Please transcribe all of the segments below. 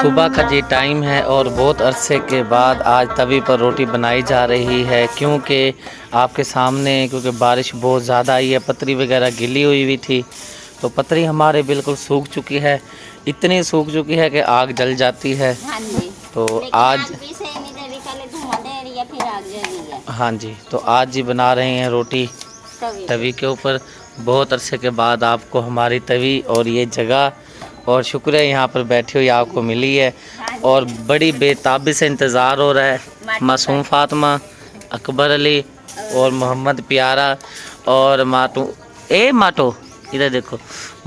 सुबह का जी टाइम है और बहुत अरसे के बाद आज तवी पर रोटी बनाई जा रही है, क्योंकि आपके सामने क्योंकि बारिश बहुत ज़्यादा आई है, पतरी वगैरह गिली हुई थी, तो पतरी हमारे बिल्कुल सूख चुकी है, इतनी सूख चुकी है कि आग जल जाती है। हाँ जी। तो आज हाँ जी, तो आज जी बना रहे हैं रोटी तवी के ऊपर। बहुत अरसे के बाद आपको हमारी तवी और ये जगह और शुक्र है यहाँ पर बैठी हुई आपको मिली है, और बड़ी बेताबी से इंतज़ार हो रहा है। मासूम फातिमा, अकबर अली और मोहम्मद प्यारा और माटो इधर देखो,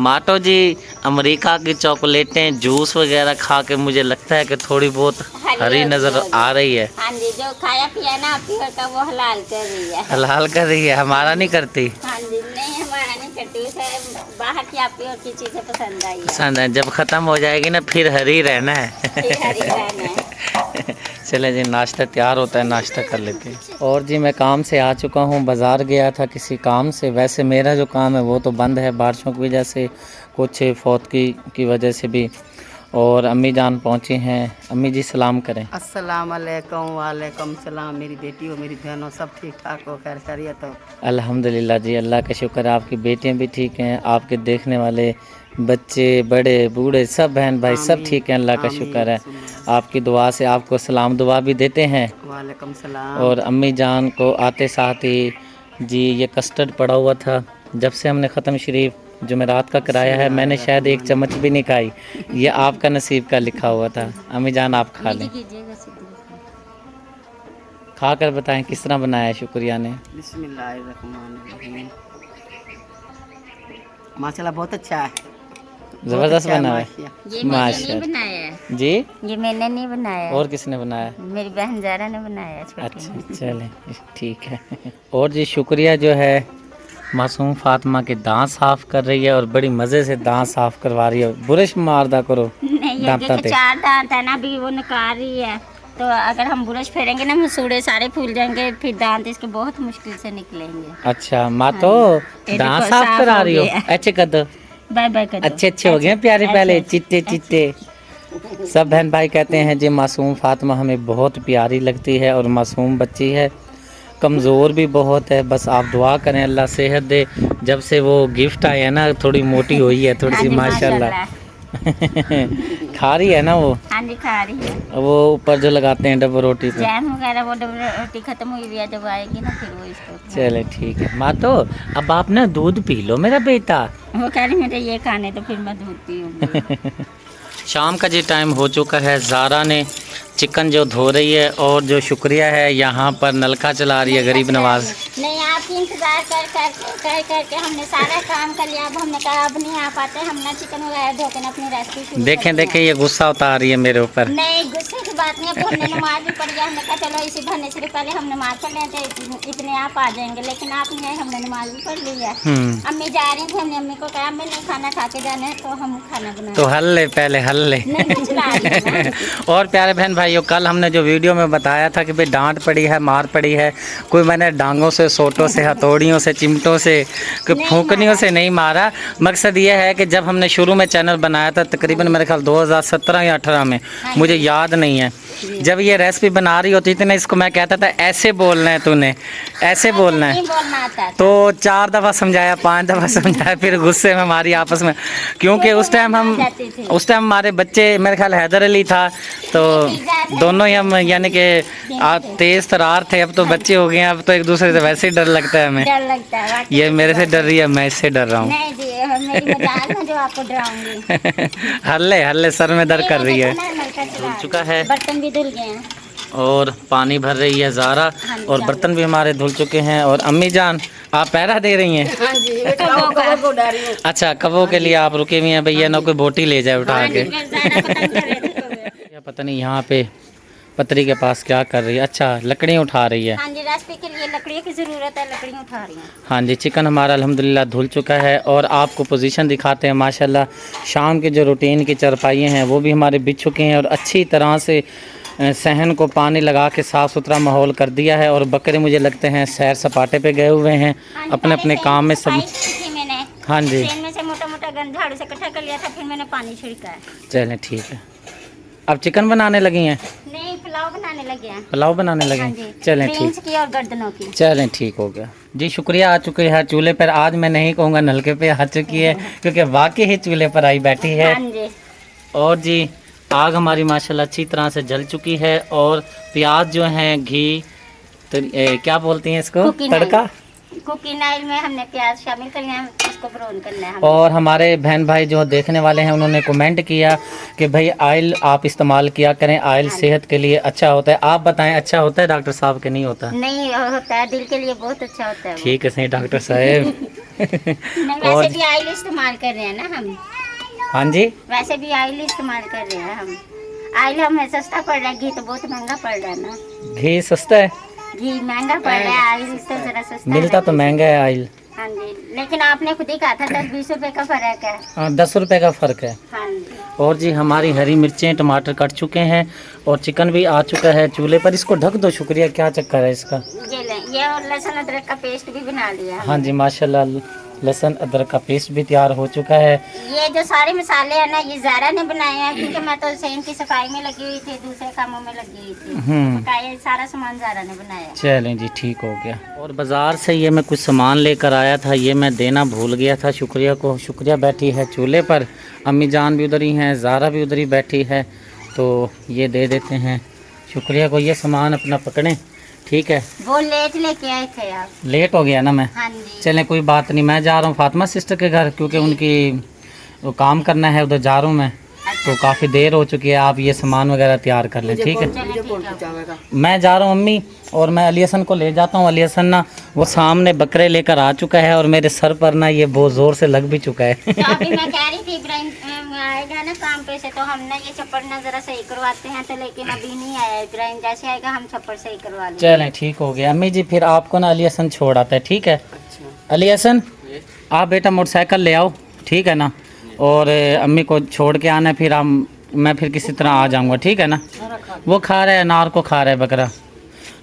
माटो जी अमेरिका की चॉकलेटें जूस वगैरह खा के मुझे लगता है कि थोड़ी बहुत हरी नज़र आ रही है। हाँ जी, जो खाया पिया ना प्योर का वो हलाल कर रही है। हलाल कर रही है, हमारा नहीं करती। हाँ जी, नहीं हमारा नहीं करती, उसे बाहर की आप प्योर की चीज़ें पसंद आई है। पसंद है, जब ख़त्म हो जाएगी ना फिर हरी रहना है। फिर हरी रहना है। चले जी, नाश्ता तैयार होता है, नाश्ता कर लेते हैं। और जी मैं काम से आ चुका हूँ, बाज़ार गया था किसी काम से। वैसे मेरा जो काम है वो तो बंद है बारिशों की वजह से, कुछ फौतगी की वजह से भी। और अम्मी जान पहुँची हैं। अम्मी जी सलाम करें। अस्सलाम वालेकुम। वालेकुम सलाम। मेरी बेटी हो, मेरी बहनों, सब ठीक ठाक हो, खैर खैरियत हो? अल्हम्दुलिल्लाह जी, अल्लाह का शुक्र है। आपकी बेटियाँ भी ठीक हैं, आपके देखने वाले बच्चे बड़े बूढ़े सब बहन भाई सब ठीक हैं, अल्लाह का शुक्र है। आपकी दुआ से आपको सलाम दुआ भी देते हैं। वालेकुम सलाम। और अम्मी जान को आते साथ ही जी ये कस्टर्ड पड़ा हुआ था, जब से हमने ख़त्म शरीफ जुमेरात का कराया है मैंने शायद एक चम्मच भी नहीं खाई। ये आपका नसीब का लिखा हुआ था। अम्मी जान आप खा लें, खा कर बताएं किस तरह बनाया है शुक्रिया ने। बिस्मिल्लाहिर्रहमानिर्रहीम। माशाल्लाह बहुत अच्छा है, ज़बरदस्त बना है। ये मैंने नहीं बनाया है जी, ये मैंने नहीं बनाया। और किसने बनाया? मेरी बहन ज़ारा ने बनाया। अच्छा चलें ठीक है। और जी शुक्रिया जो है मासूम फातिमा के दांत साफ़ कर रही है और बड़ी मज़े से दांत साफ़ करवा रही है। बुरश मारदा करो नहीं, ये देखो 4 दांत है ना, अभी वो निकाल रही है, तो अगर हम बुरश फेरेंगे ना मसूड़े सारे फूल जाएंगे, फिर दांत इसके बहुत मुश्किल से निकलेंगे। अच्छा माँ तो दांत साफ करा रही हो? अच्छे कर दो, बाय बाय कर दो। अच्छे हो गए प्यारे, पहले चिट्टे चिट्टे। सब बहन भाई कहते हैं जी मासूम फातिमा हमें बहुत प्यारी लगती है और मासूम बच्ची है, कमज़ोर भी बहुत है। बस आप दुआ करें अल्लाह सेहत दे। जब से वो गिफ्ट आए हैं ना थोड़ी मोटी हुई है थोड़ी सी माशाल्लाह। खा रही है ना वो? हाँ जी खा रही है। वो ऊपर जो लगाते हैं डब्बा रोटी पे, जैम वगैरह, वो डब्बा रोटी खत्म हुई है, जब आएगी ना फिर वो इसको। चले ठीक है माँ, तो अब आप ना दूध पी लो मेरा बेटा। वो कह रही मेरे ये खाने, तो फिर मैं दूध पीऊँगी। शाम का जी टाइम हो चुका है। ज़ारा ने चिकन जो धो रही है और जो शुक्रिया है यहाँ पर नलका चला रही है गरीब नवाज। नहीं, आपकी इंतजार कर के हमने सारा काम कर लिया। अब हमने कहा अब नहीं आ पाते, हम ना चिकन वगैरह धो के अपनी रेसिपी। देखें ये गुस्सा उतार रही है मेरे ऊपर। नहीं, गुस्से की बात नहीं। अभी हमने नमाज भी पढ़ लिया, हमने कहा चलो इसी बहाने से पहले हम नमाज पढ़ लेते, इतने आप आ जाएंगे, लेकिन आप नहीं, हमने नमाज भी पढ़ ली है। अम्मी जा रही थी, हमने अम्मी को कहा अम्मी नहीं खाना खा के जाना है, तो हम खाना बना तो हल ले पहले हल ले। और प्यारे बहन भाइयों, कल हमने जो वीडियो में बताया था कि भाई डांट पड़ी है, मार पड़ी है, कोई मैंने डांगों से, सोटों से, हथौड़ियों से, चिमटों से, कोई फूंकनियों से नहीं मारा। मकसद ये है कि जब हमने शुरू में चैनल बनाया था तकरीबन मेरे ख्याल 2017 या 18 में, मुझे याद नहीं है, जब ये रेसिपी बना रही होती थी ना, इसको मैं कहता था ऐसे बोलना है तूने, ऐसे बोलना है। तो 4 दफ़ा समझाया, 5 दफ़ा समझाया, फिर गुस्से में हमारी आपस में, क्योंकि उस टाइम हमारे बच्चे, मेरे ख्याल हैदर अली था, तो दोनों ही हम यानी कि तेज़ तरार थे। अब तो बच्चे हो गए हैं, अब तो एक दूसरे से वैसे ही डर लगता है हमें। डर लगता है, ये मेरे से डर रही है, मैं इससे डर रहा हूँ। नहीं जी, मेरी मजाक है जो आपको डराऊंगी। हल्ले सर में दर्द कर रही है। धुल चुका है, बर्तन भी धुल गए हैं और पानी भर रही है ज़ारा, और बर्तन भी हमारे धुल चुके हैं। और अम्मी जान आप पहरा दे रही हैं? हाँ जी, कबो को डाल रही हूँ। अच्छा, कबों के लिए आप रुके हुए हैं भैया, ना कोई बोटी ले जाए उठा के। पता नहीं यहाँ पे पतरी के पास क्या कर रही है। अच्छा, लकड़ियाँ उठा रही है। हाँ जी, रेसिपी के लिए लकड़ियों की ज़रूरत है, लकड़ियाँ उठा रही हैं। हाँ जी, चिकन हमारा अल्हम्दुलिल्लाह धुल चुका है, और आपको पोजीशन दिखाते हैं। माशाल्लाह शाम के जो रूटीन की चारपाइयाँ हैं वो भी हमारे बिछ चुके हैं, और अच्छी तरह से सहन को पानी लगा के साफ़ सुथरा माहौल कर दिया है। और बकरे मुझे लगते हैं सैर सपाटे पे गए हुए हैं अपने अपने काम में सब। हाँ जी, से मोटा मोटा गंद झाड़ू से इकट्ठा कर लिया था, फिर मैंने पानी छिड़का है। चलें ठीक है। अब चिकन बनाने लगी हैं? नहीं, पुलाव बनाने लगे हैं। पुलाव बनाने लगे हाँ हैं? जी, चलें बीन्स ठीक, की और गर्दनों की। चलें ठीक हो गया जी। शुक्रिया। आ चुके हैं चूल्हे पर, आज मैं नहीं कहूँगा नलके पे आ चुकी है, क्योंकि वाकई ही चूल्हे पर आई बैठी है। हाँ जी, और जी आग हमारी माशाल्लाह अच्छी तरह से जल चुकी है, और प्याज जो है घी तो क्या बोलती हैं इसको, कुकिंग ऑयल। तड़का। कुकिंग ऑयल में हमने प्याज शामिल करना है, इसको ब्राउन करना है हमें। और हमारे बहन भाई जो देखने वाले हैं उन्होंने कमेंट किया कि भाई ऑयल आप इस्तेमाल किया करें, ऑयल हाँ। सेहत के लिए अच्छा होता है। आप बताएं अच्छा होता है डॉक्टर साहब के नहीं होता? नहीं होता है, दिल के लिए बहुत अच्छा होता है वो। ठीक है सही डॉक्टर साहब। नहीं, और वैसे भी ऑयल इस्तेमाल कर रहे हैं ना हम, हाँ जी, वैसे भी ऑयल इस्तेमाल कर रहे हैं हम। ऑयल हमें सस्ता पड़ रहा है, घी तो बहुत महंगा पड़ रहा है ना। घी सस्ता है, घी महंगा पड़ रहा है, ऑयल इससे जरा सस्ता मिलता है। तो महंगा है ऑयल। हाँ जी, लेकिन आपने खुद ही कहा था 10-20 रुपए का फर्क है। हाँ 10 रुपए का फ़र्क है। हाँ जी, और जी हमारी हरी मिर्चें टमाटर कट चुके हैं, और चिकन भी आ चुका है चूल्हे पर। इसको ढक दो। शुक्रिया। क्या चक्कर है इसका? ये लें, ये और लहसुन अदरक का पेस्ट भी बना लिया हाँ जी माशाल्लाह, लहसुन अदरक का पेस्ट भी तैयार हो चुका है। ये जो सारे मसाले हैं ना, ये ज़ारा ने बनाए हैं, क्योंकि मैं तो सेम की सफाई में लगी हुई थी, दूसरे कामों में लगी हुई थी। तो ये सारा सामान ज़ारा ने बनाया। चलें जी ठीक हो गया। और बाज़ार से ये मैं कुछ सामान लेकर आया था, ये मैं देना भूल गया था शुक्रिया को। शुक्रिया बैठी है चूल्हे पर, अम्मी जान भी उधर ही हैं, ज़ारा भी उधर ही बैठी है, तो ये दे देते हैं शुक्रिया को। ये सामान अपना पकड़ें, ठीक है? वो लेट लेके आए थे आप। लेट हो गया ना मैं? हाँ जी, चलें कोई बात नहीं, मैं जा रहा हूँ फातिमा सिस्टर के घर, क्योंकि उनकी वो काम करना है, उधर जा रहा हूँ मैं। तो काफ़ी देर हो चुकी है, आप ये सामान वगैरह तैयार कर लें, ठीक है? मुझे कौन पहुंचावेगा? मैं जा रहा हूँ अम्मी, और मैं अली हसन को ले जाता हूँ। अली हसन ना वो सामने बकरे लेकर आ चुका है, और मेरे सर पर ना ये बहुत ज़ोर से लग भी चुका है। तो अभी मैं कह रही थी इब्राहिम आएगा ना काम पे से, तो हम ना ये छप्पर ना जरा सही करवाते हैं, तो लेकिन अभी नहीं आया इब्राहिम। जैसे आएगा हम छप्पर सही करवा लेंगे। चलें ठीक हो गया अम्मी जी, फिर आपको ना अली हसन छोड़ आता है, ठीक है? अच्छा, अली हसन आप बेटा मोटरसाइकिल ले आओ, ठीक है ना? और अम्मी को छोड़ के आना, फिर मैं फिर किसी तरह आ जाऊँगा, ठीक है ना? वो खा रहा है, अनार को खा रहा है बकरा,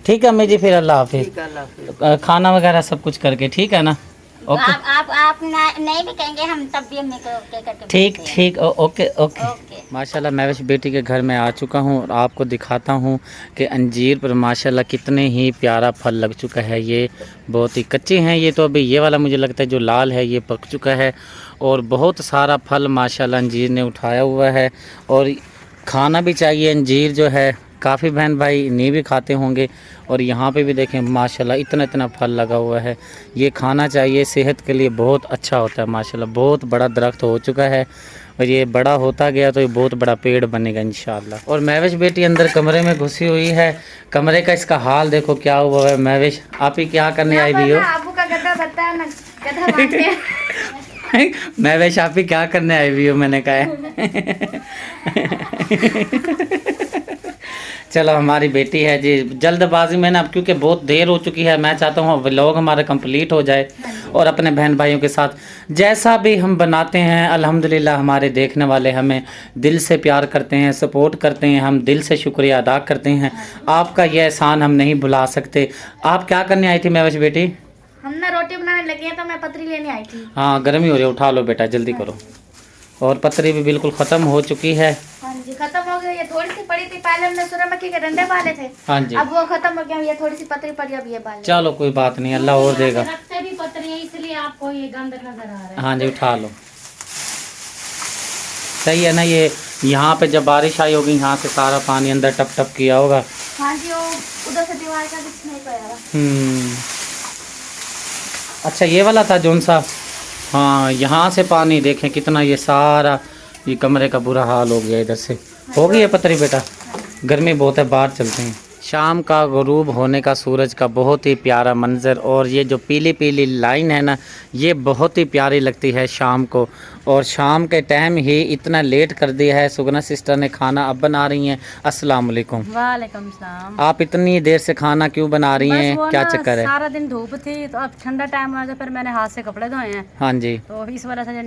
ठीक है अम्मी जी? फिर अल्लाह हाफिज़। ठीक है, अल्लाह हाफिज़। खाना वगैरह सब कुछ करके, ठीक है ना? ओके आप नहीं भी कहेंगे, हम तब भी अम्मी को ओके करके ठीक बोलते हैं। ठीक ओके ओके। ओके। माशाल्लाह महविश बेटी के घर में आ चुका हूँ, और आपको दिखाता हूँ कि अंजीर पर माशाल्लाह कितने ही प्यारा फल लग चुका है। ये बहुत ही कच्चे हैं, ये तो अभी ये वाला मुझे लगता है जो लाल है ये पक चुका है, और बहुत सारा फल माशाल्लाह अंजीर ने उठाया हुआ है। और खाना भी चाहिए अंजीर जो है, काफ़ी बहन भाई नहीं भी खाते होंगे। और यहाँ पे भी देखें माशाल्लाह इतना इतना फल लगा हुआ है, ये खाना चाहिए, सेहत के लिए बहुत अच्छा होता है माशाल्लाह। बहुत बड़ा दरख्त हो चुका है, और ये बड़ा होता गया तो ये बहुत बड़ा पेड़ बनेगा इंशाल्लाह। और महविश बेटी अंदर कमरे में घुसी हुई है, कमरे का इसका हाल देखो क्या हुआ है। महविश आप ही क्या करने आई हुई हो? आपू का गधा बता ना, गधा मानते हैं। महविश आप ही क्या करने आई हुई हो, मैंने कहा चलो हमारी बेटी है जी जल्दबाजी में ना, अब क्योंकि बहुत देर हो चुकी है, मैं चाहता हूँ व्लॉग हमारा कंप्लीट हो जाए, और अपने बहन भाइयों के साथ जैसा भी हम बनाते हैं अल्हम्दुलिल्लाह हमारे देखने वाले हमें दिल से प्यार करते हैं, सपोर्ट करते हैं, हम दिल से शुक्रिया अदा करते हैं। आपका ये एहसान हम नहीं भुला सकते। आप क्या करने आई थी महविश बेटी? हम ना रोटी बनाने लगे हैं, तो मैं पतरी लेने आई थी। हाँ गर्मी हो रही है, उठा लो बेटा जल्दी करो। और पतरी भी बिल्कुल ख़त्म हो चुकी है। हाँ जी, खत्म हो गई। ये थोड़ी सी पड़ी थी, पहले हमने सूरजमुखी के डंडे बाले थे, हाँ जी अब वो खत्म हो गया। ये थोड़ी सी पतरी पड़ी, अब ये बाले। चलो कोई बात नहीं, अल्लाह और देगा। रखते भी पतरी है, इसलिए आपको ये गंद नजर आ रहा है। हाँ जी उठा लो, सही है ना? ये यहाँ पे जब बारिश आई होगी, यहाँ से सारा पानी अंदर टप टप किया होगा। हाँ जी, वो उधर से दीवार का कुछ नहीं पाया। अच्छा ये वाला था जोन सा? हाँ यहाँ से पानी देखें कितना, ये सारा ये कमरे का बुरा हाल हो गया। इधर से हो गई है पतरी बेटा, गर्मी बहुत है, बाहर चलते हैं। शाम का गुरूब होने का सूरज का बहुत ही प्यारा मंज़र, और ये जो पीली पीली लाइन है ना, ये बहुत ही प्यारी लगती है शाम को। और शाम के टाइम ही इतना लेट कर दिया है, सुगना सिस्टर ने खाना अब बना रही हैं। अस्सलाम वालेकुम। वालेकुम सलाम। आप इतनी देर से खाना क्यों बना रही हैं, क्या चक्कर है? सारा दिन धूप थी, तो अब ठंडा टाइम हुआ, तो फिर मैंने हाथ से कपड़े धोए हैं, हाँ जी, तो इस वजह से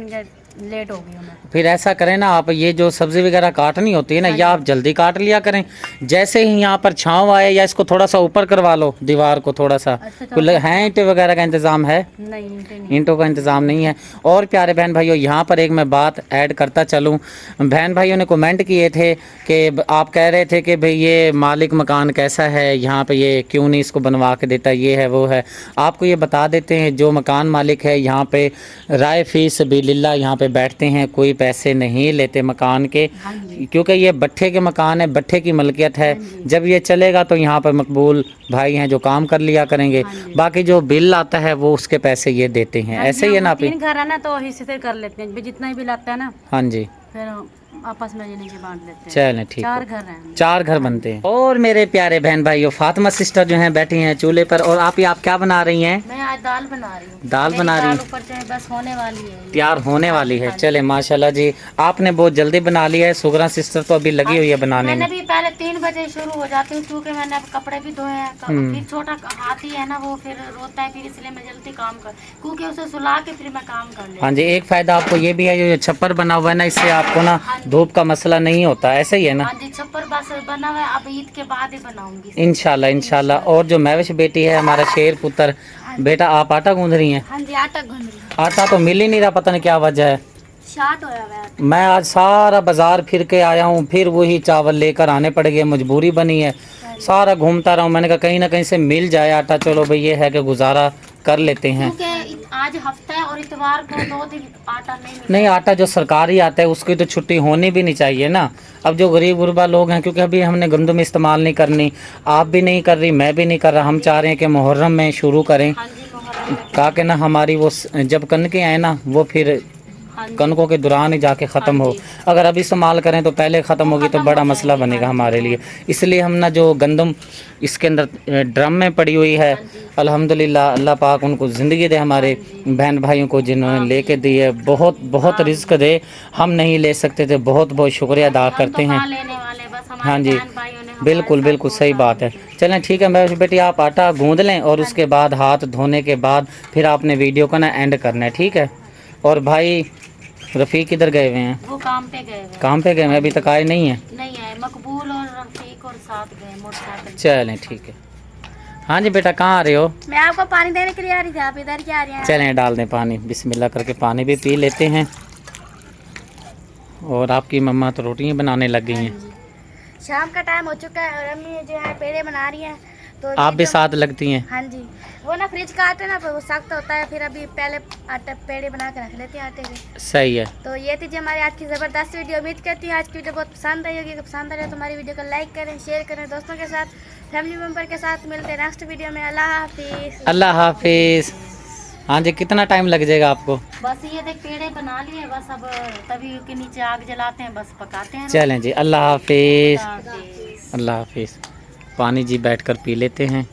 लेट हो गई हूँ मैं। फिर ऐसा करें ना, आप ये जो सब्ज़ी वगैरह काटनी होती है ना, या आप जल्दी काट लिया करें। जैसे ही यहाँ पर छाँव आए, या इसको थोड़ा सा ऊपर करवा लो दीवार को थोड़ा सा। अच्छा, कोई है ईंटें वगैरह का इंतज़ाम है? नहीं नहीं। ईंटों का इंतज़ाम नहीं है। और प्यारे बहन भाइयों यहाँ पर एक मैं बात ऐड करता चलूँ। बहन भाइयों ने कमेंट किए थे कि आप कह रहे थे कि भाई ये मालिक मकान कैसा है, यहाँ पे ये क्यों नहीं इसको बनवा के देता, ये है वो है। आपको ये बता देते हैं, जो मकान मालिक है यहाँ पे राय फीस बिल्ला यहाँ पे बैठते हैं, कोई पैसे नहीं लेते मकान के, क्योंकि ये भट्ठे के मकान है, भट्ठे की मलकियत है। जब ये चलेगा तो यहाँ पर मकबूल भाई हैं जो काम कर लिया करेंगे, बाकी जो बिल आता है वो उसके पैसे ये देते हैं। ऐसे ही है ना आप? 3 घर है ना तो हिस्से से कर लेते हैं, जितना ही बिल आता है ना हाँ जी, फिर आपस में ये नीचे बांट लेते हैं। चलें ठीक है। 4 घर हैं। 4 घर बनते हैं। और मेरे प्यारे बहन भाइयों, फातिमा सिस्टर जो हैं बैठी हैं चूल्हे पर। और आप क्या बना रही हैं? मैं आज दाल बना रही हूँ। दाल बना रही हैं, ऊपर से बस होने वाली है, तैयार होने वाली है। चले माशाल्लाह जी, आपने बहुत जल्दी बना लिया है। सुगरा सिस्टर तो अभी लगी हुई है बनाने में। मैंने भी पहले 3 बजे शुरू हो जाती हूँ, क्योंकि मैंने अब कपड़े भी धोए हैं। फिर छोटा हाथी है ना, वो फिर रोता है, फिर इसलिए मैं जल्दी काम कर, क्योंकि उसे सुला के फिर मैं काम कर लेती हूँ। हाँ जी, एक फायदा आपको ये भी है, जो छप्पर बना हुआ है ना, इससे आपको ना धूप का मसला नहीं होता। ऐसे ही है ना? हाँ जी, छप्पर बस बना हुआ है, अब ईद के बाद ही बनाऊंगी इंशाल्लाह इंशाल्लाह। और जो महविश बेटी है, हमारा शेर पुत्र बेटा, आप आटा गूंद रही हैं? हाँ जी, आटा गूंद रही हूँ। आटा तो मिल ही नहीं रहा, पता नहीं क्या वजह है। शार्ट होया हुआ है। मैं आज सारा बाजार फिर के आया हूँ, फिर वही चावल लेकर आने पड़ गए, मजबूरी बनी है। सारा घूमता रहा हूँ, मैंने कहा कहीं ना कहीं से मिल जाए आटा। चलो भाई, ये है कि गुजारा कर लेते हैं। क्योंकि आज हफ्ता है और इतवार को 2 दिन आटा नहीं, आटा जो सरकारी आता है उसकी तो छुट्टी होनी भी नहीं चाहिए ना। अब जो गरीब गुरबा लोग हैं, क्योंकि अभी हमने गंदम इस्तेमाल नहीं करनी, आप भी नहीं कर रही, मैं भी नहीं कर रहा। हम चाह रहे हैं कि मुहर्रम में शुरू करें, ताकि ना हमारी वो जब कनकें आए ना, वो फिर कनकों के दौरान ही जाके ख़त्म हो। अगर अभी इस्तेमाल करें तो पहले ख़त्म होगी तो बड़ा मसला बनेगा हमारे लिए। इसलिए हम ना जो गंदम इसके अंदर ड्रम में पड़ी हुई है, अल्हम्दुलिल्लाह, अल्लाह पाक उनको ज़िंदगी दे, हमारे बहन भाइयों को जिन्होंने लेके दी है, बहुत बहुत रिस्क दे। हम नहीं ले सकते थे, बहुत बहुत शुक्रिया अदा करते हैं। हाँ जी, बिल्कुल बिल्कुल सही बात है। चलें ठीक है, मैं बेटी आप आटा गूंद लें और उसके बाद हाथ धोने के बाद फिर आपने वीडियो का ना एंड करना है, ठीक है? और भाई रफ़ीक किधर गए हुए हैं? वो काम पे गए हुए। काम पे गए हैं, अभी तक आए नहीं है? नहीं आए, मकबूल और रफीक और साथ गए मोटरसाइकिल। चलें ठीक है। हाँ जी बेटा, कहाँ आ रहे हो? मैं आपको पानी देने के लिए आ रही थी, आप इधर क्या आ रही हैं? चलें डाल दें पानी, बिस्मिल्लाह करके पानी भी पी लेते हैं। और आपकी मम्मा तो रोटियाँ बनाने लग गई हैं। शाम का टाइम हो चुका है और अम्मी जो है पेड़े बना रही हैं, तो आप भी साथ लगती हैं? हाँ जी, वो ना फ्रिज का आटा ना वो सख्त होता है, फिर अभी पहले आटा पेड़े बना के रख लेते हैं आटे के। सही है। तो ये थी जी हमारी आज की ज़बरदस्त वीडियो। उम्मीद करती हूँ आज की वीडियो बहुत पसंद आई होगी। अगर पसंद आ रही है तो हमारी वीडियो को लाइक करें, शेयर करें दोस्तों के साथ, फैमिली मेम्बर के साथ। मिलते हैं नेक्स्ट वीडियो में। अल्लाह हाफिज़। अल्लाह हाफिज़। हाँ जी, कितना टाइम लग जाएगा आपको? बस ये देख पेड़े बना लिए, बस अब तभी के नीचे आग जलाते हैं, बस पकाते हैं। चलें जी, अल्लाह हाफिज़। अल्लाह हाफिज़। पानी जी बैठकर पी लेते हैं।